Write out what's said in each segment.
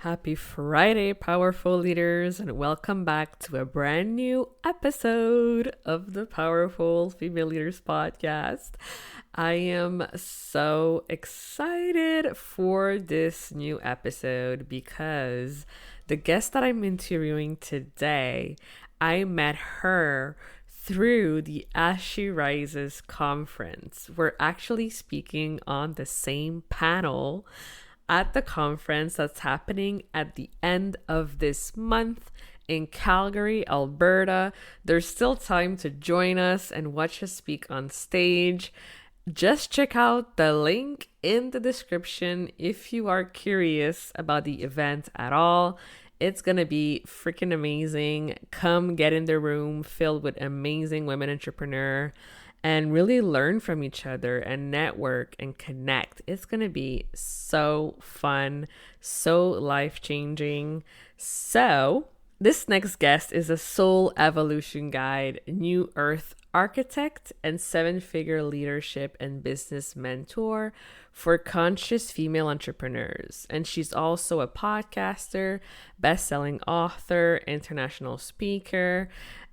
Happy Friday, powerful leaders, and welcome back to a brand new episode of the Powerful Female Leaders Podcast. I am so excited for this new episode because the guest that I'm interviewing today, I met her through the As She Rises conference. We're actually speaking on the same panel at the conference that's happening at the end of this month in Calgary, Alberta. There's still time to join us and watch us speak on stage. Just check out the link in the description if you are curious about the event at all. It's gonna be freaking amazing. Come get in the room filled with amazing women entrepreneurs and really learn from each other and network and connect. It's going to be so fun, so life-changing. So, this next guest is a soul evolution guide, new earth architect, and seven-figure leadership and business mentor for conscious female entrepreneurs. And she's also a podcaster, best-selling author, international speaker,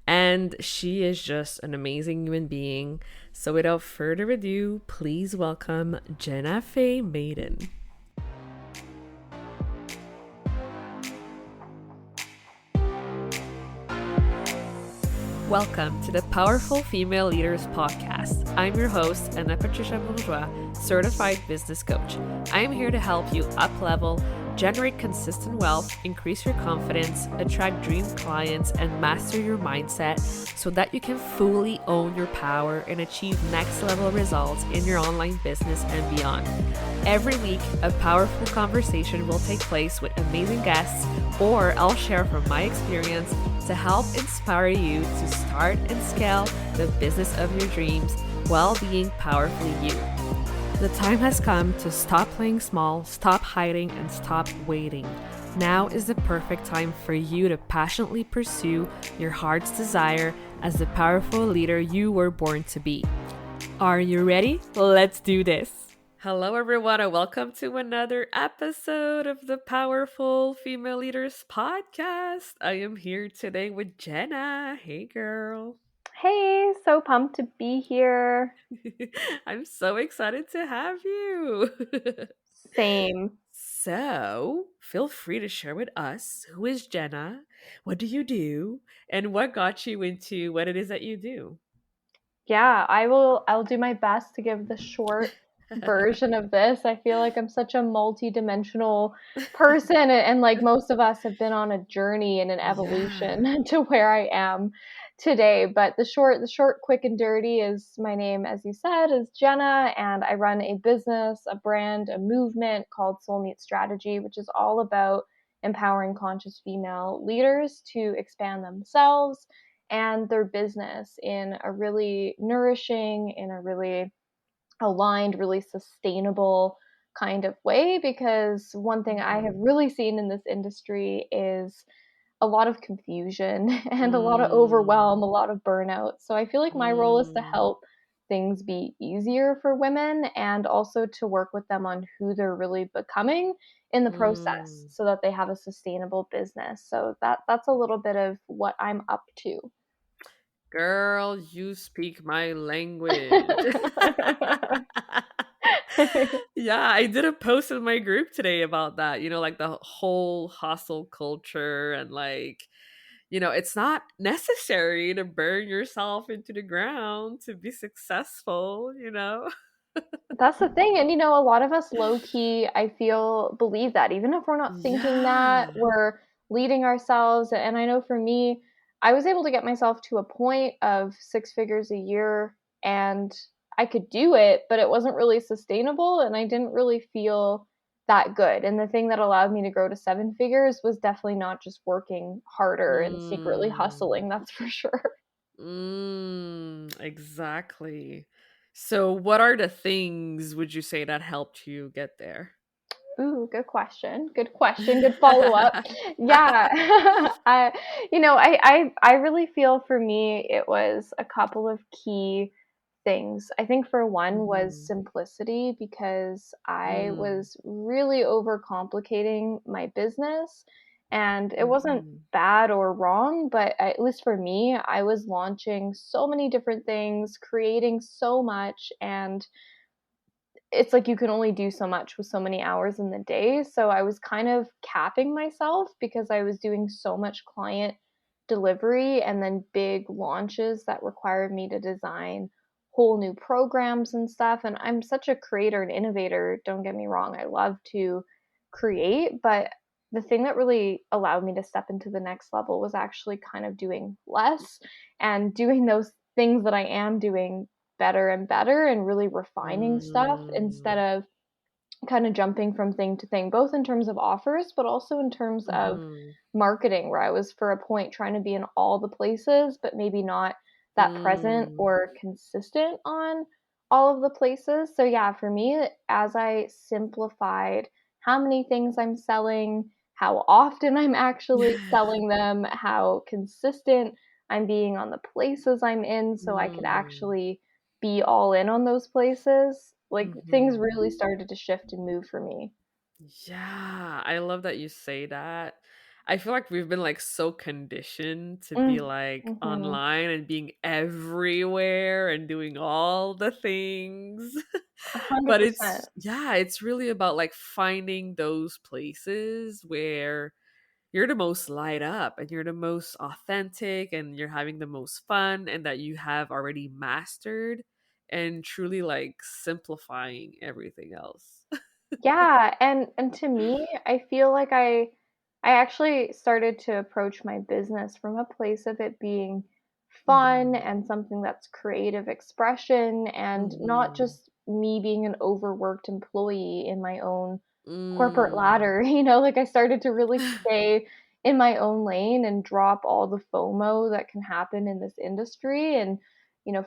and she is just an amazing human being. So without further ado, please welcome Jenna Faye Madden. Welcome to the Powerful Female Leaders Podcast. I'm your host, Anna Patricia Bourgeois, certified business coach. I am here to help you up-level, generate consistent wealth, increase your confidence, attract dream clients, and master your mindset so that you can fully own your power and achieve next level results in your online business and beyond. Every week, a powerful conversation will take place with amazing guests, or I'll share from my experience to help inspire you to start and scale the business of your dreams while being powerfully you. The time has come to stop playing small, stop hiding, and stop waiting. Now is the perfect time for you to passionately pursue your heart's desire as the powerful leader you were born to be. Are you ready? Let's do this. Hello, everyone, and welcome to another episode of the Powerful Female Leaders Podcast. I am here today with Jenna. Hey, girl. Hey, so pumped to be here. I'm so excited to have you. Same. So, feel free to share with us, who is Jenna? What do you do? And what got you into what it is that you do? Yeah, I'll do my best to give the short version of this. I feel like I'm such a multi-dimensional person and like most of us have been on a journey and an Yeah. evolution to where I am today. But the short, quick and dirty is my name, as you said, is Jenna, and I run a business, a brand, a movement called Soulmate Strategy, which is all about empowering conscious female leaders to expand themselves and their business in a really nourishing, in a really aligned, really sustainable kind of way. Because one thing I have really seen in this industry is a lot of confusion and a lot of Mm, overwhelm, a lot of burnout. So I feel like my role is to mm, help things be easier for women and also to work with them on who they're really becoming in the process mm. so that they have a sustainable business. So that's a little bit of what I'm up to. Girl, you speak my language. Yeah, I did a post in my group today about that, like the whole hustle culture and it's not necessary to burn yourself into the ground to be successful. That's the thing. And, a lot of us low key, I feel, believe that. Even if we're not thinking that, Yeah. we're leading ourselves. And I know for me, I was able to get myself to a point of six figures a year and I could do it, but it wasn't really sustainable and I didn't really feel that good. And the thing that allowed me to grow to seven figures was definitely not just working harder and secretly Mm. hustling, that's for sure. Exactly. So what are the things would you say that helped you get there? Ooh, good question. Good question. Good follow up. Yeah. I really feel for me it was a couple of key things. I think for one was Mm-hmm. simplicity, because I Mm. was really overcomplicating my business, and it wasn't Mm-hmm. bad or wrong, but at least for me, I was launching so many different things, creating so much, and it's like you can only do so much with so many hours in the day. So I was kind of capping myself because I was doing so much client delivery and then big launches that required me to design whole new programs and stuff. And I'm such a creator and innovator. Don't get me wrong. I love to create, but the thing that really allowed me to step into the next level was actually kind of doing less and doing those things that I am doing better and better, and really refining stuff instead Mm. of kind of jumping from thing to thing, both in terms of offers, but also in terms of Mm-hmm. marketing, where I was for a point trying to be in all the places, but maybe not that present Mm. or consistent on all of the places. So, yeah, for me, as I simplified how many things I'm selling, how often I'm actually selling them, how consistent I'm being on the places I'm in, so I could Mm. actually be all in on those places, like, things Mm-hmm. really started to shift and move for me. Yeah, I love that you say that. I feel like we've been like so conditioned to be Mm. like Mhm. online and being everywhere and doing all the things. But it's 100%. yeah, it's really about like finding those places where you're the most light up and you're the most authentic and you're having the most fun and that you have already mastered and truly like simplifying everything else. Yeah, and to me, I feel like I actually started to approach my business from a place of it being fun Mhm. and something that's creative expression, and not Mhm. just me being an overworked employee in my own corporate Mm. ladder. Like, I started to really stay in my own lane and drop all the FOMO that can happen in this industry, and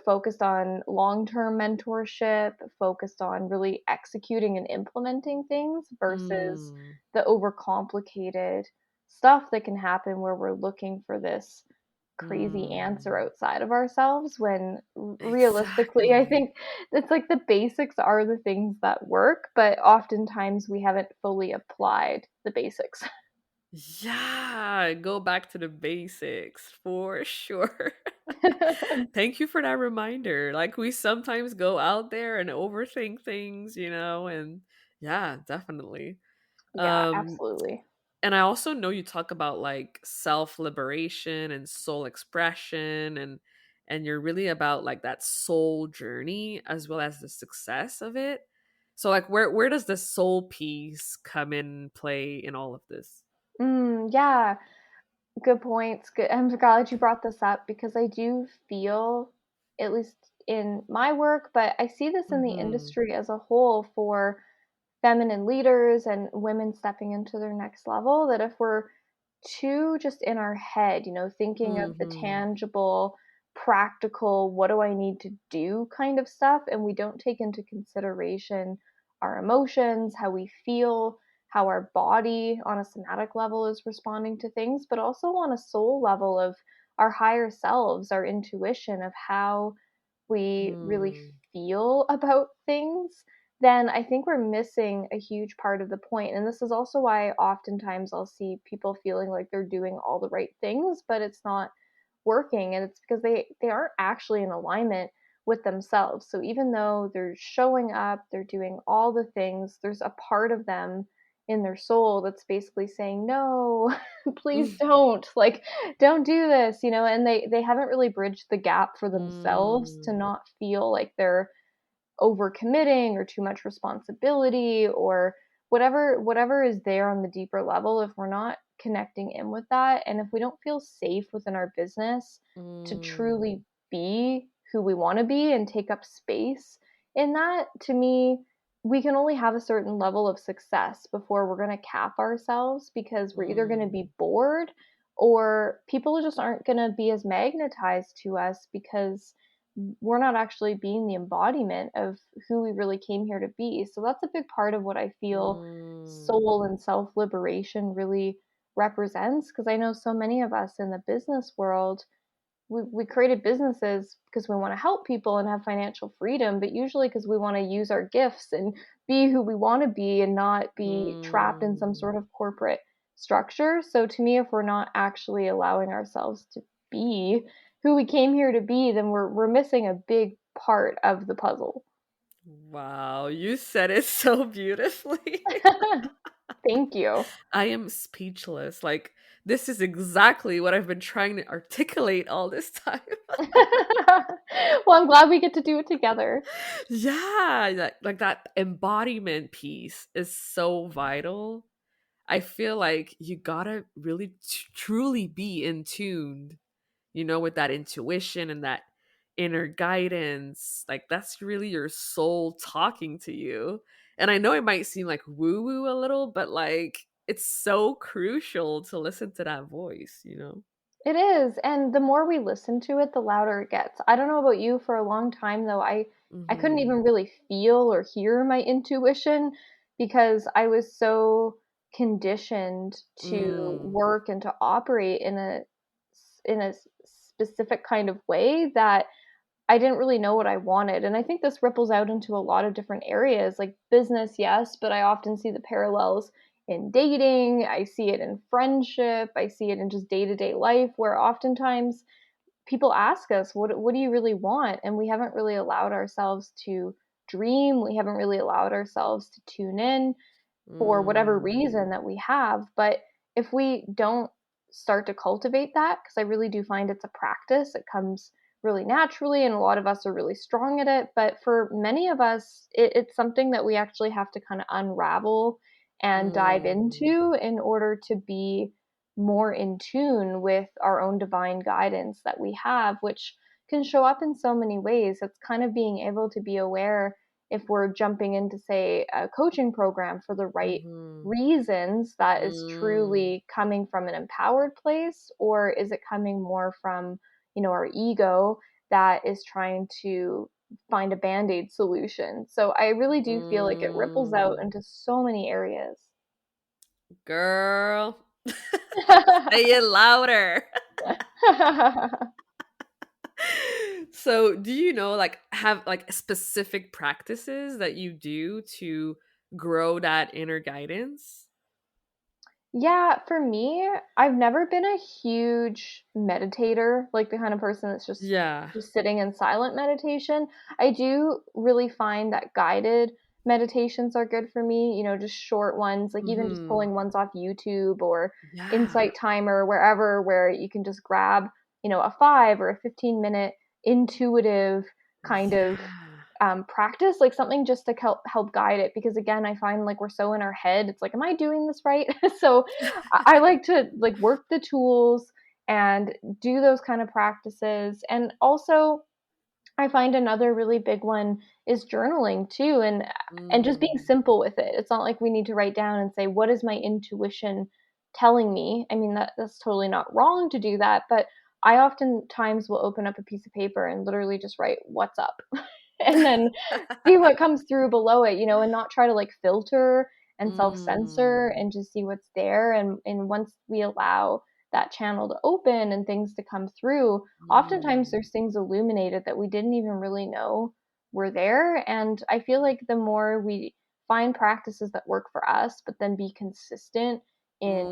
focused on long-term mentorship, focused on really executing and implementing things versus Mm. the overcomplicated stuff that can happen where we're looking for this crazy answer Mm. outside of ourselves, when realistically, I Exactly. think it's like the basics are the things that work, but oftentimes we haven't fully applied the basics. Yeah, go back to the basics for sure. Thank you for that reminder. Like we sometimes go out there and overthink things, and yeah, definitely. Yeah, Um absolutely. and I also know you talk about like self-liberation and soul expression and you're really about like that soul journey as well as the success of it. So like where does the soul piece come in play in all of this? Yeah, good points. Good. I'm glad you brought this up, because I do feel, at least in my work, but I see this in the Mhm. industry as a whole for feminine leaders and women stepping into their next level, that if we're too just in our head, thinking of the Mhm. tangible, practical, what do I need to do kind of stuff, and we don't take into consideration our emotions, how we feel, how our body on a somatic level is responding to things, but also on a soul level of our higher selves, our intuition of how we really Mm. feel about things, then I think we're missing a huge part of the point. And this is also why oftentimes I'll see people feeling like they're doing all the right things, but it's not working. And it's because they aren't actually in alignment with themselves. So even though they're showing up, they're doing all the things, there's a part of them in their soul that's basically saying, no, please don't. Like, don't do this, and they haven't really bridged the gap for themselves to Mm. not feel like they're overcommitting or too much responsibility, or whatever is there on the deeper level. If we're not connecting in with that, and if we don't feel safe within our business to Mm. truly be who we want to be and take up space in that, to me, we can only have a certain level of success before we're going to cap ourselves, because we're either going to Mm. be bored, or people just aren't going to be as magnetized to us, because we're not actually being the embodiment of who we really came here to be. So that's a big part of what I feel Mm. soul and self liberation really represents. Because I know so many of us in the business world, we created businesses because we want to help people and have financial freedom, but usually because we want to use our gifts and be who we want to be and not be trapped in some Mm. sort of corporate structure. So to me, if we're not actually allowing ourselves to be who we came here to be, then we're missing a big part of the puzzle. Wow, you said it so beautifully. Thank you. I am speechless. Like, this is exactly what I've been trying to articulate all this time. Well, I'm glad we get to do it together. Yeah, like that embodiment piece is so vital. I feel like you gotta really truly be in tuned, with that intuition and that inner guidance. Like, that's really your soul talking to you. And I know it might seem like woo woo a little, but like, it's so crucial to listen to that voice. It is, and the more we listen to it, the louder it gets. I don't know about you, for a long time though, I couldn't Hmm. even really feel or hear my intuition because I was so conditioned to Mm. work and to operate in a specific kind of way that I didn't really know what I wanted. And I think this ripples out into a lot of different areas, like business, yes, but I often see the parallels in dating. I see it in friendship. I see it in just day to day life, where oftentimes people ask us, what do you really want? And we haven't really allowed ourselves to dream. We haven't really allowed ourselves to tune in for whatever Mm. reason that we have. But if we don't start to cultivate that, because I really do find it's a practice, it comes really naturally, and a lot of us are really strong at it. But for many of us, it's something that we actually have to kind of unravel and dive Mm. into in order to be more in tune with our own divine guidance that we have, which can show up in so many ways. It's kind of being able to be aware if we're jumping into, say, a coaching program for the right Mhm. reasons, that is Mm. truly coming from an empowered place, or is it coming more from, our ego that is trying to find a band-aid solution? So I really do feel like it ripples out Mm. into so many areas. Girl, say it louder. So, do you know, like, have like specific practices that you do to grow that inner guidance? Yeah, for me, I've never been a huge meditator, like the kind of person that's Yeah. just sitting in silent meditation. I do really find that guided meditations are good for me, just short ones, like even just Mhm. pulling ones off YouTube or Yeah. Insight Timer, wherever, where you can just grab, a 5 or a 15-minute intuitive kind of Yeah. practice, like something just to help guide it. Because again, I find like we're so in our head. It's like, am I doing this right? So I like to like work the tools and do those kind of practices. And also, I find another really big one is journaling too, and just being Mm. simple with it. It's not like we need to write down and say, what is my intuition telling me? I mean, that's totally not wrong to do that, but I oftentimes will open up a piece of paper and literally just write what's up and then see what comes through below it, and not try to like filter and self-censor, Mm. and just see what's there. And once we allow that channel to open and things to come through, oftentimes Mm. there's things illuminated that we didn't even really know were there. And I feel like the more we find practices that work for us, but then be consistent in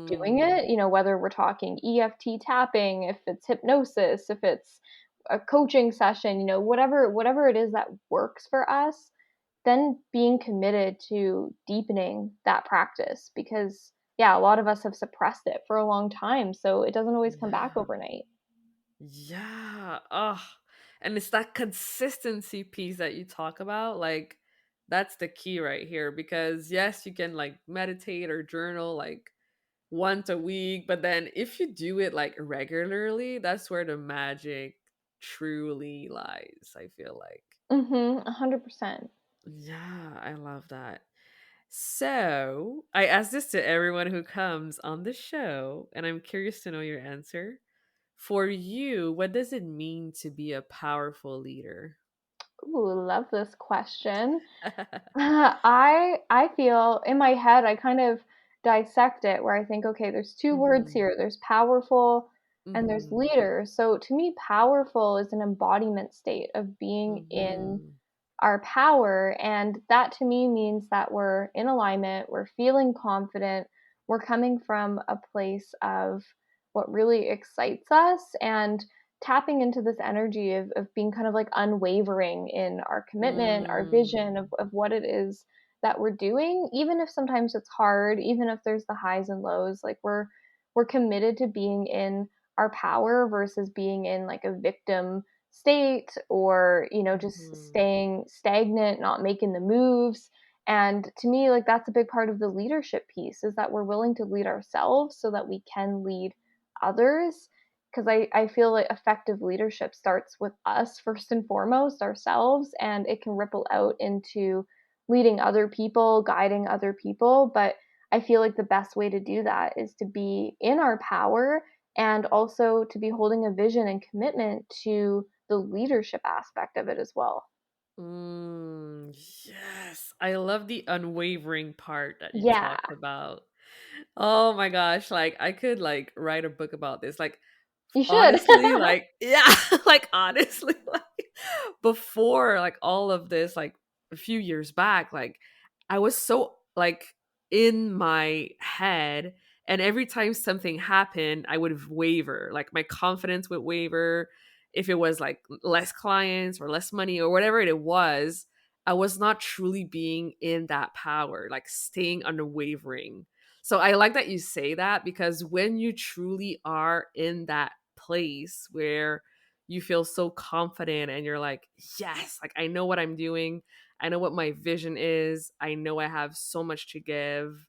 doing Mm. it, whether we're talking EFT tapping, if it's hypnosis, if it's a coaching session, whatever it is that works for us, then being committed to deepening that practice, because yeah, a lot of us have suppressed it for a long time, so it doesn't always come back Yeah. overnight. Yeah. Oh, and it's that consistency piece that you talk about. Like, that's the key right here. Because yes, you can like meditate or journal like once a week, but then if you do it like regularly, that's where the magic truly lies, I feel like. Mhm, 100%. Yeah, I love that. So, I ask this to everyone who comes on the show, and I'm curious to know your answer. For you, what does it mean to be a powerful leader? Ooh, love this question. I feel in my head, I kind of dissect it where I think, okay, there's two words Mhm. here. There's powerful and there's Mm-hmm. leader. So to me, powerful is an embodiment state of being in Mm-hmm. our power. And that to me means that we're in alignment, we're feeling confident, we're coming from a place of what really excites us and tapping into this energy of being kind of like unwavering in our commitment, our vision Mm. of what it is that we're doing, even if sometimes it's hard, even if there's the highs and lows, like we're committed to being in our power versus being in like a victim state or just Mm-hmm. staying stagnant, not making the moves. And to me, like that's a big part of the leadership piece, is that we're willing to lead ourselves so that we can lead others. Because I feel like effective leadership starts with us first and foremost, ourselves, and it can ripple out into leading other people, guiding other people. But I feel like the best way to do that is to be in our power and also to be holding a vision and commitment to the leadership aspect of it as well. Mm, yes. I love the unwavering part that you Yeah, talked about. Oh my gosh, like I could like write a book about this. Like you should. honestly, like yeah, like honestly, like before like all of this, like a few years back, like I was so like in my head, and every time something happened, I would waver. Like my confidence would waver. If it was like less clients or less money or whatever it was, I was not truly being in that power, like staying unwavering. So I like that you say that, because when you truly are in that place where you feel so confident and you're like, yes, like I know what I'm doing. I know what my vision is. I know I have so much to give.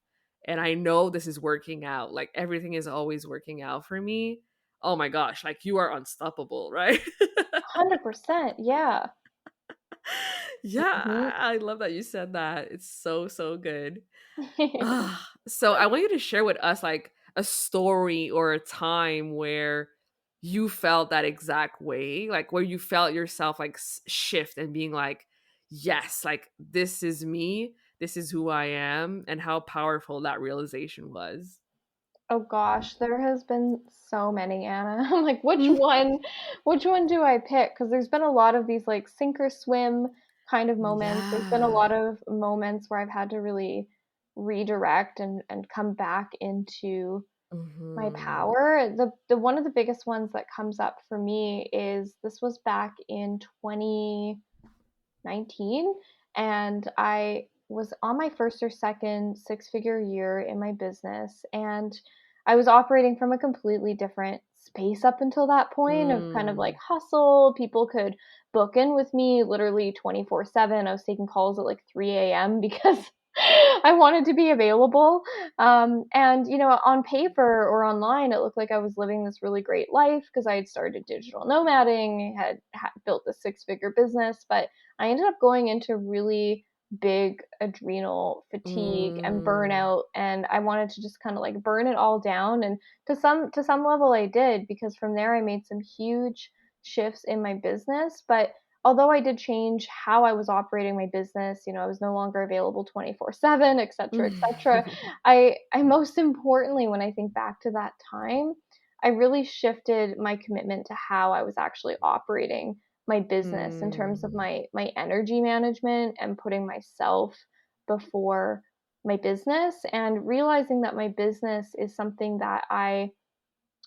And I know this is working out. Like everything is always working out for me. Oh my gosh, like you are unstoppable, right? 100%. Yeah. Yeah, Mhm. I love that you said that. It's so, so good. So I want you to share with us like a story or a time where you felt that exact way, like where you felt yourself like shift and being like, yes, like this is me, this is who I am, and how powerful that realization was. Oh gosh, there has been so many, Anna. I'm like, which one do I pick? Because there's been a lot of these like sink or swim kind of moments. There's been a Yeah. lot of moments where I've had to really redirect and come back into my Hmm. power. The one of the biggest ones that comes up for me is this was back in 2019, and I was on my first or second six-figure year in my business, and I was operating from a completely different space up until that point of kind of like Mm. hustle. People could book in with me literally 24/7. I was taking calls at like 3 a.m. because I wanted to be available. And, on paper or online, it looked like I was living this really great life because I had started digital nomading, had built this six-figure business, but I ended up going into really big adrenal fatigue and Mm. burnout, and I wanted to just kind of like burn it all down. And to some level I did, because from there I made some huge shifts in my business. But although I did change how I was operating my business, I was no longer available 24/7, et cetera, et cetera. I most importantly, when I think back to that time, I really shifted my commitment to how I was actually operating my business in terms of Mm. my energy management and putting myself before my business, and realizing that my business is something that I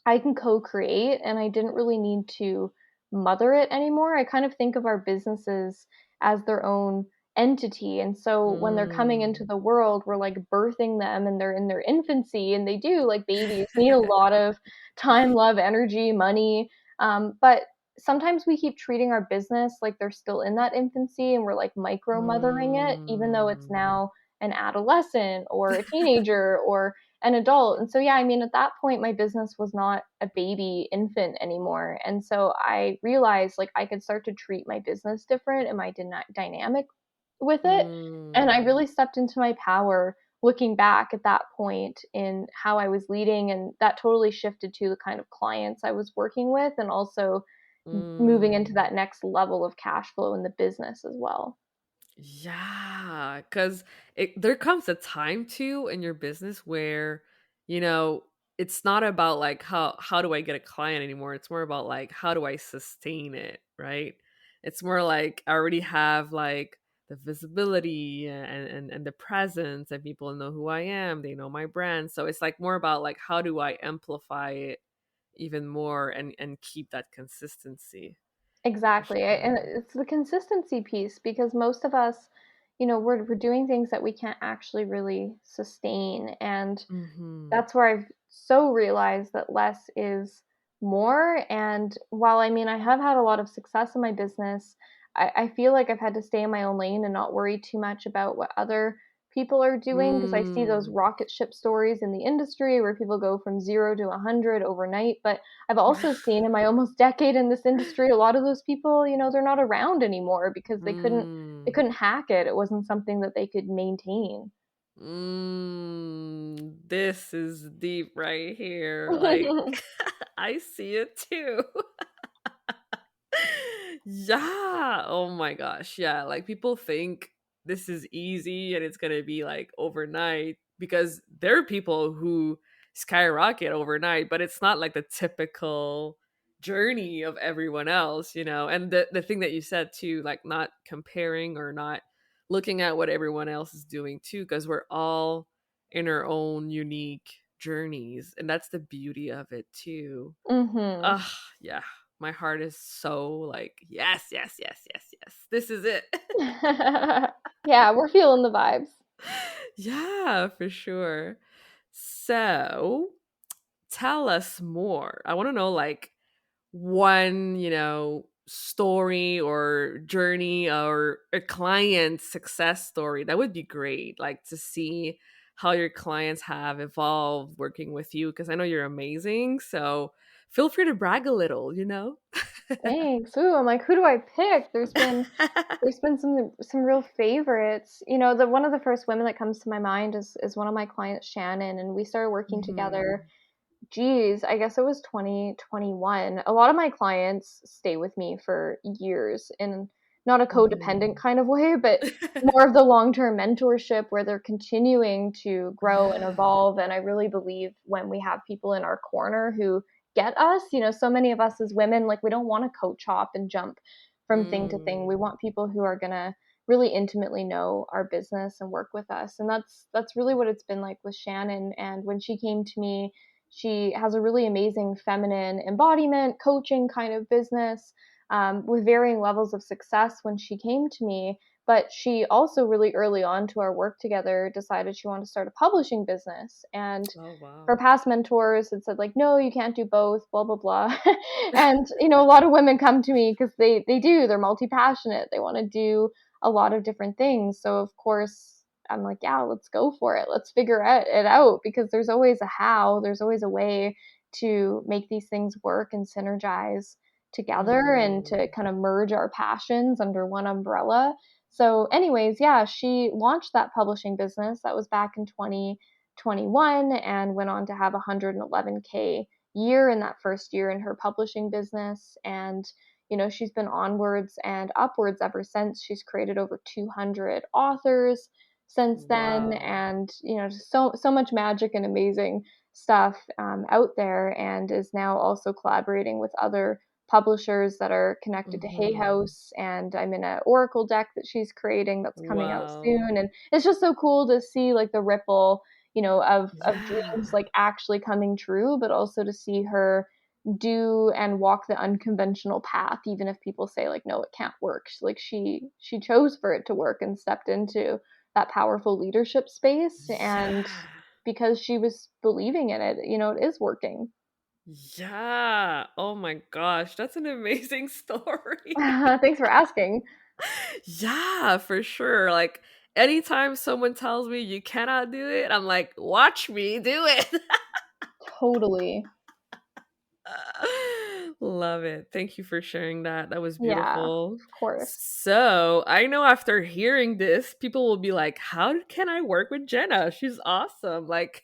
can co-create, and I didn't really need to mother it anymore. I kind of think of our businesses as their own entity. And so when they're coming into Mm. the world, we're like birthing them and they're in their infancy, and they do, like babies need a lot of time, love, energy, money. But sometimes we keep treating our business like they're still in that infancy, and we're like micro mothering it, even though it's Mm. now an adolescent or a teenager or an adult. And so, yeah, I mean, at that point, my business was not a baby infant anymore. And so I realized like I could start to treat my business different and my dynamic with it. And I Mm. really stepped into my power looking back at that point in how I was leading. And that totally shifted to the kind of clients I was working with, and also moving into Mm. that next level of cash flow in the business as well. Yeah, because there comes a time too in your business where, you know, it's not about like how do I get a client anymore. It's more about like how do I sustain it, right? It's more like I already have like the visibility and the presence, and people know who I am, they know my brand. So it's like more about like how do I amplify it even more and keep that consistency for Exactly. And sure. it's the consistency piece because most of us, we're doing things that we can't actually really sustain. And Mhm. that's where I've so realized that less is more. And while I mean, I have had a lot of success in my business, I feel like I've had to stay in my own lane and not worry too much about what other people are doing because I see those Mm. rocket ship stories in the industry where people go from 0 to 100 overnight. But I've also seen in my almost decade in this industry, a lot of those people, they're not around anymore because they Mm. couldn't hack it. It wasn't something that they could maintain. This is deep right here. Like, I see it too. Yeah. Oh my gosh. Yeah. Like, people think this is easy and it's going to be like overnight because there are people who skyrocket overnight, but it's not like the typical journey of everyone else, you know? And the thing that you said too, like not comparing or not looking at what everyone else is doing too, because we're all in our own unique journeys. And that's the beauty of it too. Mhm. Ugh, yeah. My heart is so like, yes, yes, yes, yes, yes. This is it. Yeah, we're feeling the vibes. Yeah, for sure. So, tell us more. I want to know like one, story or journey or a client success story. That would be great. Like to see how your clients have evolved working with you because I know you're amazing. So, feel free to brag a little. Thanks. Ooh, I'm like, who do I pick? There's been some real favorites. The one of the first women that comes to my mind is one of my clients, Shannon, and we started working together. Mhm. Geez, I guess it was 2021. A lot of my clients stay with me for years in not a codependent Mhm. kind of way, but more of the long-term mentorship where they're continuing to grow and Yeah. evolve. And I really believe when we have people in our corner who get us, so many of us as women, like we don't want to coach hop and jump from thing to thing. We Mm. want people who are gonna really intimately know our business and work with us. And that's really what it's been like with Shannon. And when she came to me, she has a really amazing feminine embodiment coaching kind of business with varying levels of success when she came to me. But she also, really early on to our work together, decided she wanted to start a publishing business. And Oh, her wow. past mentors had said, like, no, you can't do both, blah, blah, blah. And, a lot of women come to me because they're multi passionate. They want to do a lot of different things. So, of course, I'm like, yeah, let's go for it. Let's figure it out because there's always a how, there's always a way to make these things work and synergize together and to Mhm. kind of merge our passions under one umbrella. So, anyways, yeah, she launched that publishing business. That was back in 2021 and went on to have 111K year in that first year in her publishing business. And she's been onwards and upwards ever since. She's created over 200 authors since then, Wow. and just so much magic and amazing stuff out there, and is now also collaborating with other publishers that are connected to Hay Mhm. House. And I'm in an Oracle deck that she's creating that's coming out Wow. soon, and it's just so cool to see like the ripple of Yeah. dreams like actually coming true, but also to see her do and walk the unconventional path, even if people say like, no, it can't work. Like she chose for it to work and stepped into that powerful leadership space. And Yeah. because she was believing in it, it is working. Yeah. Oh my gosh, that's an amazing story. Thanks for asking. Yeah, for sure. Like anytime someone tells me you cannot do it, I'm like, watch me do it. Totally. Love it. Thank you for sharing that. That was Yeah, beautiful. of course. So, I know after hearing this, people will be like, how can I work with Jenna? She's awesome. Like,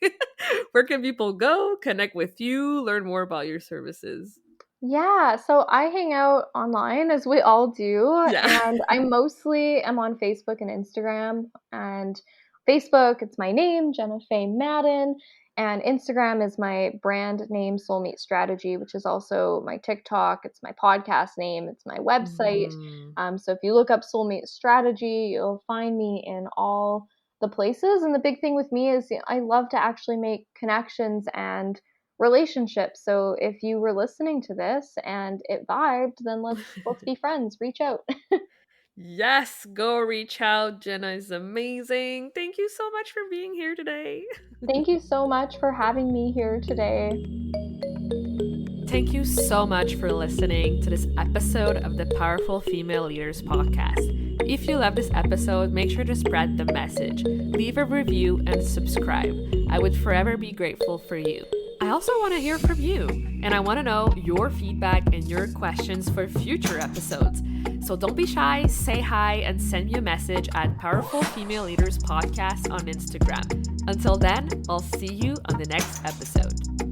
where can people go, connect with you, learn more about your services? Yeah, so I hang out online as we all do, Yeah. and I mostly am on Facebook and Instagram. And Facebook, it's my name, Jenna Faye Madden, And Instagram is my brand name, Soulmate Strategy, which is also my TikTok. It's my podcast name. It's my website. So if you look up Soulmate Strategy, you'll find me in all the places. And the big thing with me is I love to actually make connections and relationships. So if you were listening to this and it vibed, then let's be friends. Reach out. Yes, go reach out. Jenna is amazing. Thank you so much for being here today. Thank you so much for having me here today. Thank you so much for listening to this episode of the Powerful Female Leaders podcast. If you love this episode, make sure to spread the message, leave a review, and subscribe. I would forever be grateful for you. I also want to hear from you, and I want to know your feedback and your questions for future episodes. So don't be shy, say hi, and send me a message at Powerful Female Leaders Podcast on Instagram. Until then, I'll see you on the next episode.